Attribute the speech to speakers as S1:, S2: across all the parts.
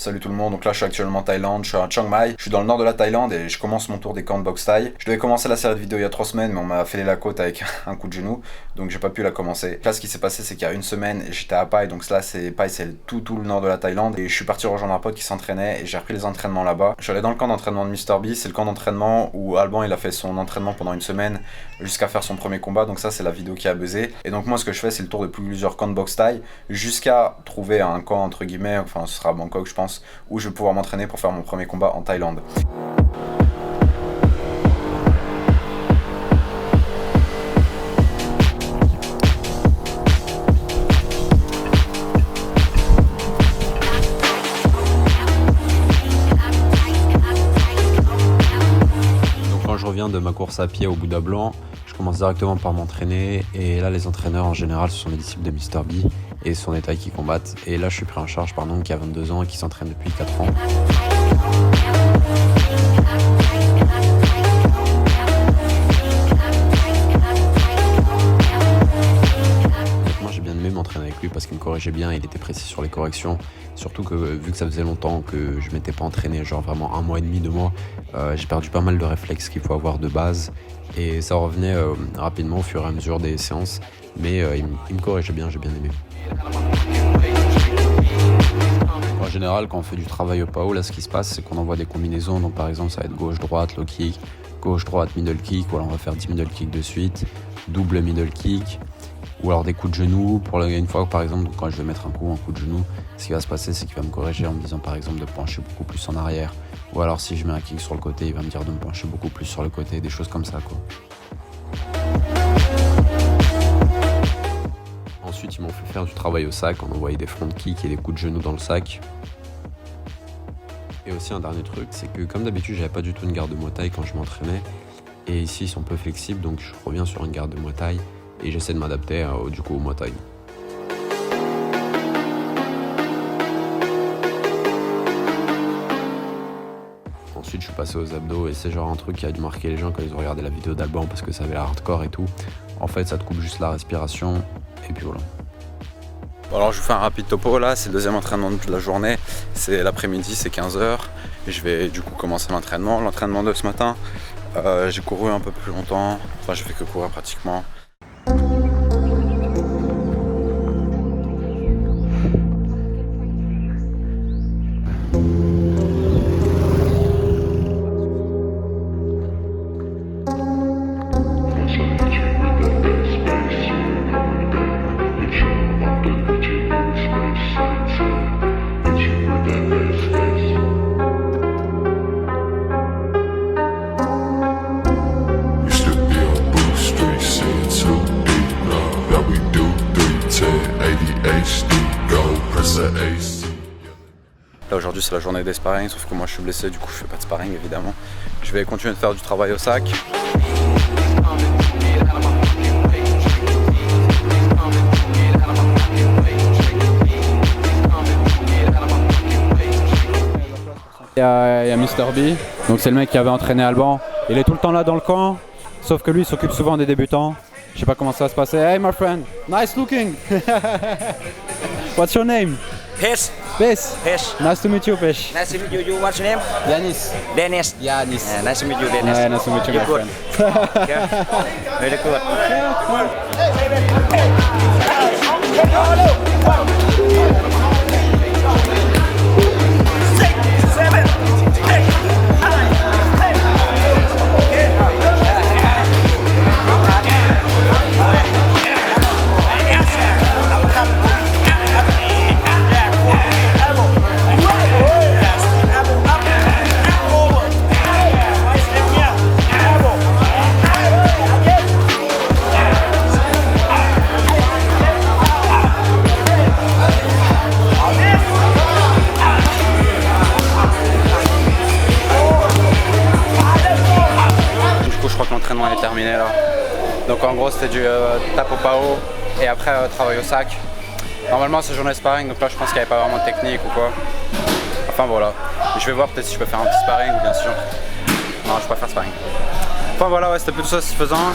S1: Salut tout le monde, donc là je suis actuellement en Thaïlande, je suis à Chiang Mai, je suis dans le nord de la Thaïlande et je commence mon tour des camps de boxe thaï. Je devais commencer la série de vidéos il y a 3 semaines mais on m'a fêlé la côte avec un coup de genou, donc j'ai pas pu la commencer. Là ce qui s'est passé c'est qu'il y a une semaine j'étais à Pai, donc là c'est Pai, c'est tout le nord de la Thaïlande et je suis parti rejoindre un pote qui s'entraînait et j'ai repris les entraînements là-bas. Je suis allé dans le camp d'entraînement de MrB, c'est le camp d'entraînement où Alban il a fait son entraînement pendant une semaine jusqu'à faire son premier combat, donc ça c'est la vidéo qui a buzzé. Et donc moi ce que je fais c'est le tour de plusieurs camps de boxe thaï jusqu'à trouver un camp entre guillemets, enfin ce sera à Bangkok je pense, où je vais pouvoir m'entraîner pour faire mon premier combat en Thaïlande.
S2: Donc quand je reviens de ma course à pied au Bouddha Blanc, je commence directement par m'entraîner et là les entraîneurs en général ce sont les disciples de MrB et ce sont des Thaïs qui combattent et là je suis pris en charge par un homme qui a 22 ans et qui s'entraîne depuis 4 ans. Moi j'ai bien aimé m'entraîner avec lui parce qu'il me corrigeait bien, il était précis sur les corrections, surtout que vu que ça faisait longtemps que je m'étais pas entraîné, genre vraiment 1 mois et demi, 2 mois, j'ai perdu pas mal de réflexes qu'il faut avoir de base et ça revenait rapidement au fur et à mesure des séances, mais il me corrigeait bien, j'ai bien aimé. En général, quand on fait du travail au PAO, là ce qui se passe c'est qu'on envoie des combinaisons, donc par exemple ça va être gauche-droite, low kick, gauche-droite, middle kick, ou alors on va faire 10 middle kick de suite, double middle kick, ou alors des coups de genoux. Pour une fois par exemple, quand je vais mettre un coup de genou, ce qui va se passer c'est qu'il va me corriger en me disant par exemple de pencher beaucoup plus en arrière, ou alors si je mets un kick sur le côté, il va me dire de me pencher beaucoup plus sur le côté, des choses comme ça quoi. Ensuite ils m'ont fait faire du travail au sac, on envoyait des front kicks et des coups de genoux dans le sac. Et aussi un dernier truc, c'est que comme d'habitude j'avais pas du tout une garde de Muay Thai quand je m'entraînais, et ici ils sont peu flexibles donc je reviens sur une garde de Muay Thai et j'essaie de m'adapter au Muay Thai. Ensuite je suis passé aux abdos et c'est genre un truc qui a dû marquer les gens quand ils ont regardé la vidéo d'Alban parce que ça avait l'air hardcore et tout. En fait ça te coupe juste la respiration et puis voilà.
S1: Alors je vous fais un rapide topo là, c'est le deuxième entraînement de la journée, c'est l'après-midi, c'est 15h et je vais du coup commencer l'entraînement. L'entraînement de ce matin, j'ai couru un peu plus longtemps, enfin j'ai fait que courir pratiquement. Là aujourd'hui c'est la journée des sparring, sauf que moi je suis blessé, du coup je fais pas de sparring évidemment. Je vais continuer de faire du travail au sac.
S3: Il y a MrB, donc c'est le mec qui avait entraîné Alban. Il est tout le temps là dans le camp, sauf que lui il s'occupe souvent des débutants. Je sais pas comment ça va se passer. Hey my friend, nice looking. What's your name?
S4: Pesh.
S3: Pesh.
S4: Pesh.
S3: Nice to meet you, Pesh.
S4: Nice to meet you. What's your name?
S3: Yanis.
S4: Dennis.
S3: Yanis.
S4: Nice to meet you, Dennis.
S3: Yeah, nice to meet you,
S4: You're
S3: my
S4: good.
S3: friend.
S4: Yeah. Very good.
S1: L'entraînement est terminé là. Donc en gros c'était du tape au pao et après travail au sac. Normalement c'est journée sparring, donc là je pense qu'il n'y avait pas vraiment de technique ou quoi. Enfin voilà. Je vais voir peut-être si je peux faire un petit sparring bien sûr. Non, je préfère sparring. Enfin voilà, ouais, c'était plutôt satisfaisant.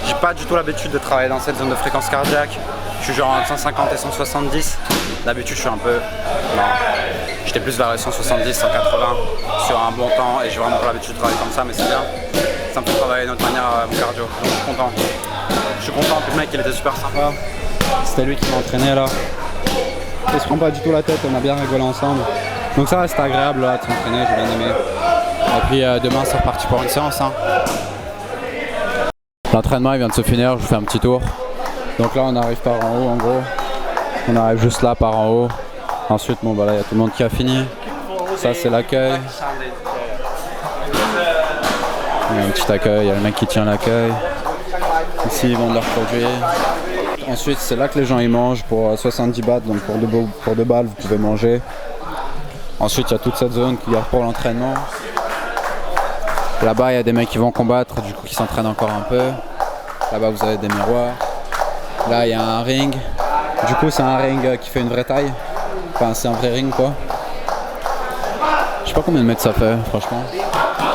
S1: J'ai pas du tout l'habitude de travailler dans cette zone de fréquence cardiaque. Je suis genre entre 150 et 170. D'habitude je suis un peu... Non.
S3: J'étais plus vers les 170, 180 sur un bon temps et j'ai vraiment pas l'habitude de travailler comme ça, mais c'est bien. Ça me fait travailler d'une autre manière mon cardio, donc je suis content. Je suis content, puis le mec il était super sympa. C'était lui qui m'a entraîné là. Il se prend pas du tout la tête, on a bien rigolé ensemble. Donc ça reste agréable là, de s'entraîner, j'ai bien aimé. Et puis demain c'est reparti pour une séance. Hein. L'entraînement il vient de se finir, je vous fais un petit tour. Donc là on arrive par en haut en gros. On arrive juste là par en haut. Ensuite bon bah là il y a tout le monde qui a fini. Ça c'est l'accueil. Il y a un petit accueil, il y a le mec qui tient l'accueil. Ici ils vendent leurs produits. Ensuite c'est là que les gens ils mangent pour 70 bahts, donc pour 2 balles vous pouvez manger. Ensuite il y a toute cette zone qui est pour l'entraînement. Là-bas il y a des mecs qui vont combattre, du coup qui s'entraînent encore un peu. Là-bas vous avez des miroirs. Là il y a un ring. Du coup c'est un ring qui fait une vraie taille. Enfin c'est un vrai ring quoi. Je sais pas combien de mètres ça fait franchement.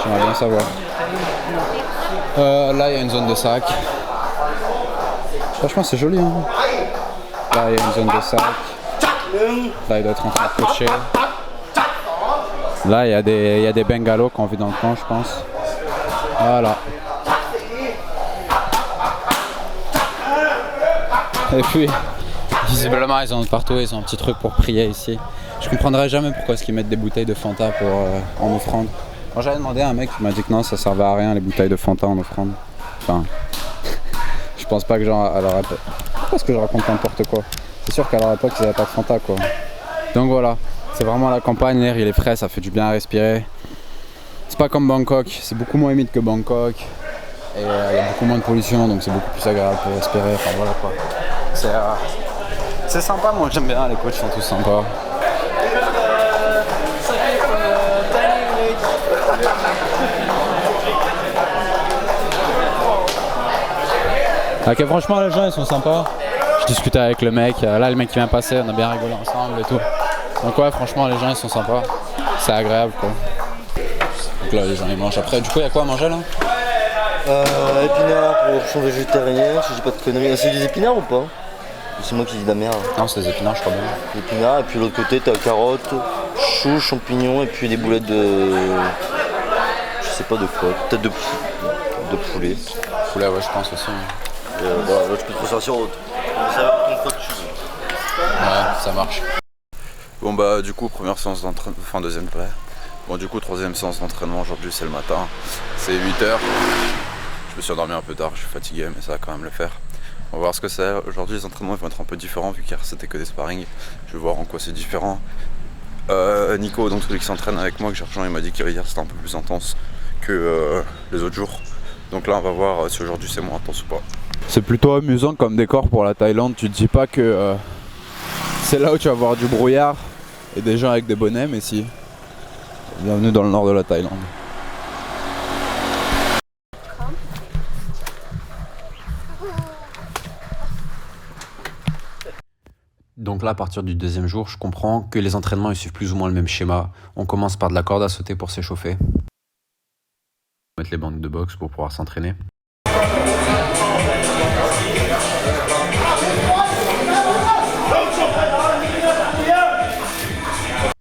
S3: J'aimerais bien savoir. Là il y a une zone de sac. Franchement c'est joli hein. Là il y a une zone de sac. Là il doit être en train de coacher. Là il y a des bungalows qu'on vit dans le camp je pense. Voilà. Et puis visiblement ils ont partout, ils ont un petit truc pour prier ici. Je comprendrais jamais pourquoi est-ce qu'ils mettent des bouteilles de Fanta en offrande. Quand j'avais demandé à un mec qui m'a dit que non ça servait à rien les bouteilles de Fanta en offrande. Enfin je pense pas que genre à leur époque. Pourquoi est-ce que je raconte n'importe quoi? C'est sûr qu'à leur époque ils avaient pas de Fanta quoi. Donc voilà, c'est vraiment la campagne, l'air il est frais, ça fait du bien à respirer. C'est pas comme Bangkok, c'est beaucoup moins humide que Bangkok. Et il y a beaucoup moins de pollution donc c'est beaucoup plus agréable pour respirer, enfin voilà quoi. C'est sympa, moi j'aime bien, les coachs sont tous sympas. Ok, franchement les gens ils sont sympas. Je discutais avec le mec, là le mec qui vient passer, on a bien rigolé ensemble et tout. Donc ouais franchement les gens ils sont sympas. C'est agréable quoi. Donc là les gens ils mangent. Après du coup il y a quoi à manger là?
S5: Épinards pour option végétarienne, si je dis pas de conneries. C'est des épinards ou pas? C'est moi qui dis de la merde.
S3: Non c'est des épinards je crois bien.
S5: Des épinards et puis l'autre côté t'as carottes, choux, champignons et puis des boulettes de... Je sais pas de quoi, peut-être de poulet.
S3: Poulet ouais je pense aussi.
S5: Voilà, là tu peux te ressortir autre. Ça va ton pote tu veux.
S3: Ouais ça marche.
S1: Bon bah du coup première séance d'entraînement, enfin deuxième prêt. Bon du coup troisième séance d'entraînement aujourd'hui c'est le matin. C'est 8h. Je me suis endormi un peu tard, je suis fatigué mais ça va quand même le faire. On va voir ce que c'est. Aujourd'hui les entraînements ils vont être un peu différents vu qu'hier c'était que des sparring. Je vais voir en quoi c'est différent. Nico, donc celui qui s'entraîne avec moi que j'ai rejoint, il m'a dit qu'hier c'était un peu plus intense que les autres jours. Donc là on va voir si aujourd'hui c'est moins intense ou pas. C'est plutôt amusant comme décor pour la Thaïlande. Tu te dis pas que c'est là où tu vas voir du brouillard et des gens avec des bonnets, mais si. Bienvenue dans le nord de la Thaïlande.
S2: Donc là, à partir du deuxième jour, je comprends que les entraînements ils suivent plus ou moins le même schéma. On commence par de la corde à sauter pour s'échauffer. Mettre les bandes de boxe pour pouvoir s'entraîner.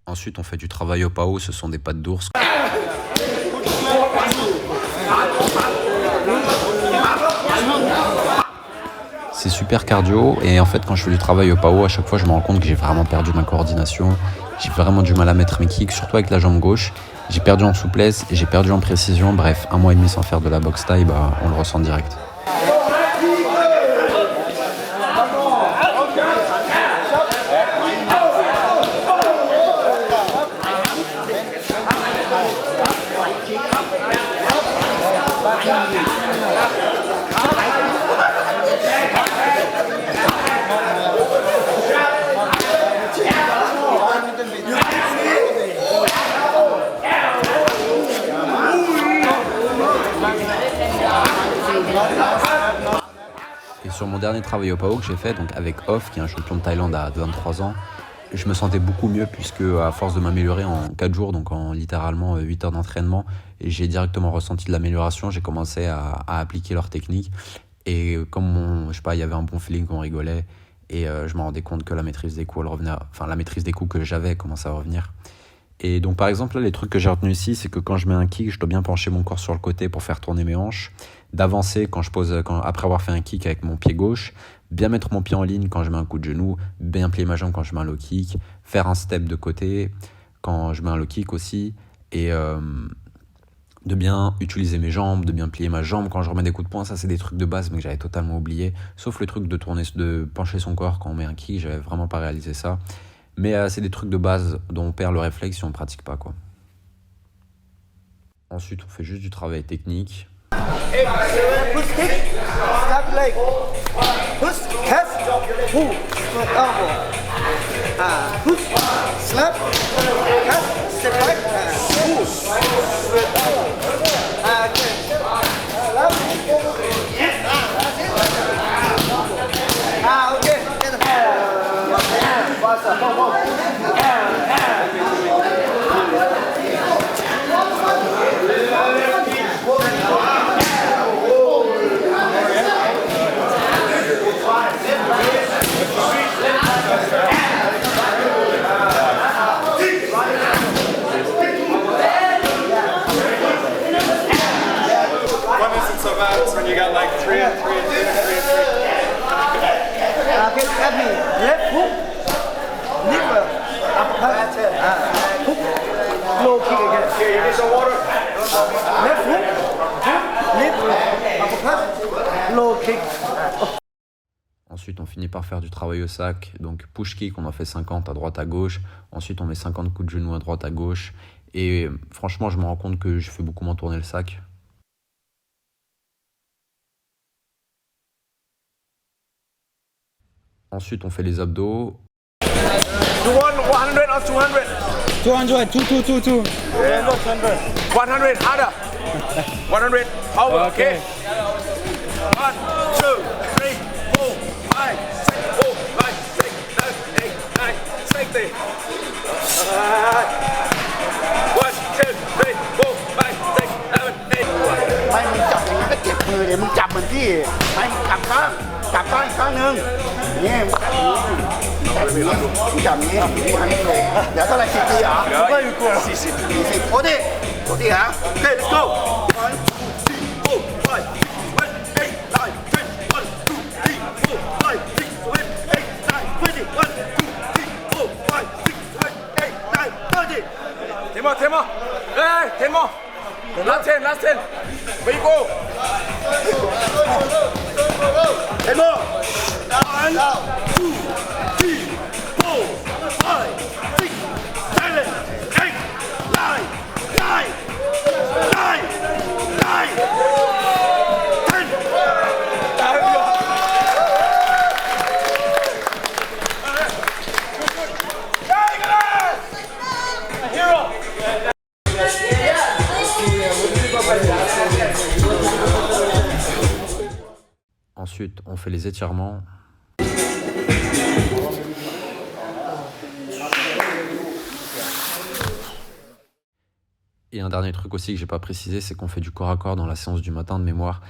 S2: Ensuite, on fait du travail au pao, ce sont des pattes d'ours. C'est super cardio et en fait quand je fais du travail au pao, à chaque fois je me rends compte que j'ai vraiment perdu ma coordination. J'ai vraiment du mal à mettre mes kicks, surtout avec la jambe gauche. J'ai perdu en souplesse, j'ai perdu en précision. Bref, 1 mois et demi sans faire de la boxe thaï, bah, on le ressent direct. Et sur mon dernier travail au PAO que j'ai fait, donc avec Off, qui est un champion de Thaïlande à 23 ans, je me sentais beaucoup mieux puisque à force de m'améliorer en 4 jours, donc en littéralement 8 heures d'entraînement, j'ai directement ressenti de l'amélioration, j'ai commencé à appliquer leurs techniques. Et comme je sais pas, il y avait un bon feeling, on rigolait, et je me rendais compte que la maîtrise des coups, elle revenait, enfin la maîtrise des coups que j'avais commençait à revenir. Et donc par exemple là les trucs que j'ai retenus ici, c'est que quand je mets un kick, je dois bien pencher mon corps sur le côté pour faire tourner mes hanches, d'avancer après avoir fait un kick avec mon pied gauche, bien mettre mon pied en ligne quand je mets un coup de genou, bien plier ma jambe quand je mets un low kick, faire un step de côté quand je mets un low kick aussi, et de bien utiliser mes jambes, de bien plier ma jambe quand je remets des coups de poing. Ça c'est des trucs de base mais que j'avais totalement oublié, sauf le truc de pencher son corps quand on met un kick, j'avais vraiment pas réalisé ça. Mais c'est des trucs de base dont on perd le réflexe si on ne pratique pas, quoi. Ensuite, on fait juste du travail technique.
S6: Push kick, snap leg. Push, catch, pull, elbow. Push, snap, catch, step back, pull. Okay.
S7: When you got like 3 and 3 and 2 and 3 and 3.
S6: Get me. Left hook. Nipper. Uppercut. Hook. Low kick again.
S7: Here, you need some water?
S6: Left hook. Hook. Nipper. Uppercut. Low kick.
S2: Ensuite, on finit par faire du travail au sac. Donc, push kick, on en fait 50 à droite à gauche. Ensuite, on met 50 coups de genou à droite à gauche. Et franchement, je me rends compte que je fais beaucoup moins tourner le sac. Ensuite, on fait les abdos.
S7: 100 or 200?
S3: 200, 2.
S7: 100, harder. 100, over, okay. 1, 2, 3, 4, 5, 6, 4, 5, 6, 7, 8, 9, 60. 1, 2, 3, 4, 5, 6, 7, 8.
S6: ไม่มึงจับอย่างนี้ก็เจ็บมือเดี๋ยวมึงจับเหมือนที่ให้กลับข้างอีกข้างนึงนี่มึงจับอย่างนี้มึงจับอย่างนี้มึงทำนี้เลยเดี๋ยวเท่าไหร่10 ทีเหรอไม่กลัว40โอ้ดิฮะโอเค let's go 1 2 3 4 5 6 7 8 9 10 1 2 3 4 5 6 7 8 9 20 1 2 3 4 5 6 7 8 9 30
S7: 10 more. Hey, 10 more. Last 10. Where you go?
S6: 10 more 1 2 3 4 5 6 7 8 9
S2: Ensuite, on fait les étirements. Et un dernier truc aussi que j'ai pas précisé, c'est qu'on fait du corps à corps dans la séance du matin de mémoire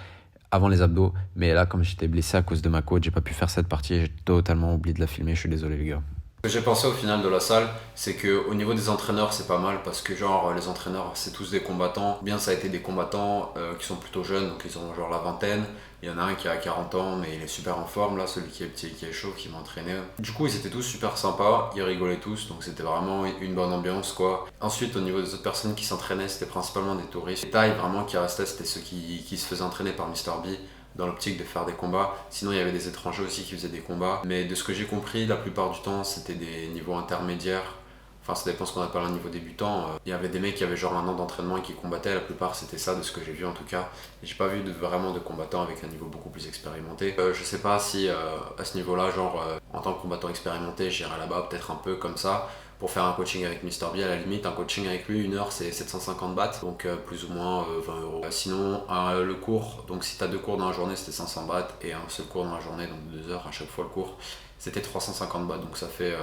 S2: avant les abdos. Mais là, comme j'étais blessé à cause de ma côte, j'ai pas pu faire cette partie et j'ai totalement oublié de la filmer. Je suis désolé les gars. Ce que j'ai pensé au final de la salle, c'est qu'au niveau des entraîneurs, c'est pas mal parce que genre les entraîneurs, c'est tous des combattants. Bien, ça a été des combattants qui sont plutôt jeunes, donc ils ont genre la vingtaine. Il y en a un qui a 40 ans, mais il est super en forme là, celui qui est petit et qui est chaud, qui m'a entraîné. Du coup, ils étaient tous super sympas, ils rigolaient tous, donc c'était vraiment une bonne ambiance quoi. Ensuite, au niveau des autres personnes qui s'entraînaient, c'était principalement des touristes. Les tailles vraiment qui restaient, c'était ceux qui se faisaient entraîner par Mr. B, dans l'optique de faire des combats. Sinon il y avait des étrangers aussi qui faisaient des combats, mais de ce que j'ai compris la plupart du temps c'était des niveaux intermédiaires, enfin ça dépend ce qu'on appelle un niveau débutant. Il y avait des mecs qui avaient genre 1 an d'entraînement et qui combattaient, la plupart c'était ça de ce que j'ai vu en tout cas. J'ai pas vu vraiment de combattants avec un niveau beaucoup plus expérimenté. Je sais pas si à ce niveau là genre en tant que combattant expérimenté j'irai là-bas peut-être un peu comme ça pour faire un coaching avec Mr. B. À la limite, un coaching avec lui, 1 heure c'est 750 bahts, donc plus ou moins 20 €. Sinon, le cours, donc si tu as 2 cours dans la journée, c'était 500 bahts, et un seul cours dans la journée, donc 2 heures à chaque fois le cours, c'était 350 bahts, donc ça fait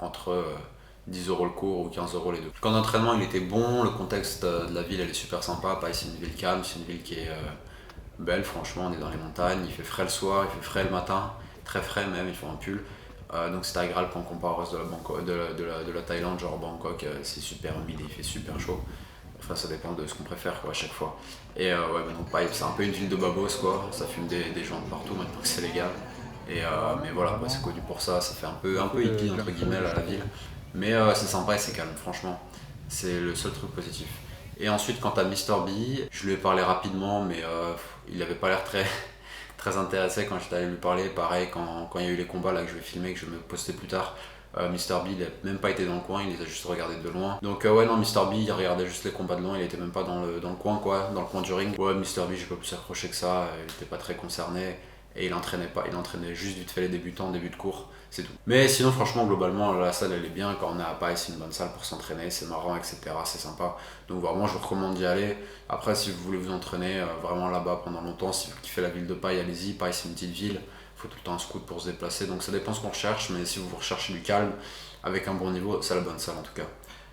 S2: entre 10 € le cours ou 15 € les deux. Le camp d'entraînement, il était bon, le contexte de la ville, elle est super sympa. Paris, c'est une ville calme, c'est une ville qui est belle, franchement, on est dans les montagnes, il fait frais le soir, il fait frais le matin, très frais même, il faut un pull. Donc c'est agréable quand on compare au reste de la Thaïlande, genre Bangkok, c'est super humide et il fait super chaud. Enfin ça dépend de ce qu'on préfère quoi, à chaque fois. Et ouais, bah, donc pareil, c'est un peu une ville de babos quoi, ça fume des joints de partout maintenant que c'est légal. Mais voilà, bah, c'est connu pour ça, ça fait un peu hippie entre guillemets à la ville. Mais c'est sympa et c'est calme, franchement. C'est le seul truc positif. Et ensuite, quant à Mr. B, je lui ai parlé rapidement, mais il avait pas l'air très intéressé quand j'étais allé lui parler. Pareil, quand il y a eu les combats là que je vais filmer, que je vais me poster plus tard, Mr. B il a même pas été dans le coin, il les a juste regardés de loin. Donc ouais non, Mr. B il regardait juste les combats de loin, il était même pas dans le coin quoi, dans le coin du ring. Ouais, Mr. B j'ai pas plus accroché que ça, il était pas très concerné. Et il entraînait pas, il entraînait juste vite fait les débutants, début de cours, c'est tout. Mais sinon franchement globalement la salle elle est bien, quand on est à Paris c'est une bonne salle pour s'entraîner, c'est marrant etc, c'est sympa. Donc vraiment je vous recommande d'y aller. Après si vous voulez vous entraîner vraiment là-bas pendant longtemps, si vous kiffez la ville de Paris, allez-y. Paris c'est une petite ville, il faut tout le temps un scoot pour se déplacer, donc ça dépend ce qu'on recherche, mais si vous recherchez du calme avec un bon niveau, c'est la bonne salle en tout cas.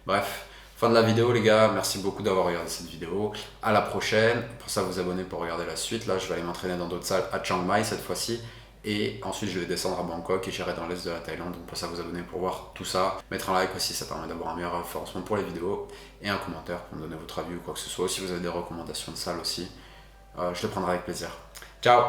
S2: Bref. Fin de la vidéo les gars, merci beaucoup d'avoir regardé cette vidéo, à la prochaine, pour ça vous abonner pour regarder la suite, là je vais aller m'entraîner dans d'autres salles à Chiang Mai cette fois-ci, et ensuite je vais descendre à Bangkok et j'irai dans l'est de la Thaïlande, donc pour ça vous abonner pour voir tout ça, mettre un like aussi, ça permet d'avoir un meilleur référencement pour les vidéos, et un commentaire pour me donner votre avis ou quoi que ce soit, si vous avez des recommandations de salles aussi, je les prendrai avec plaisir. Ciao!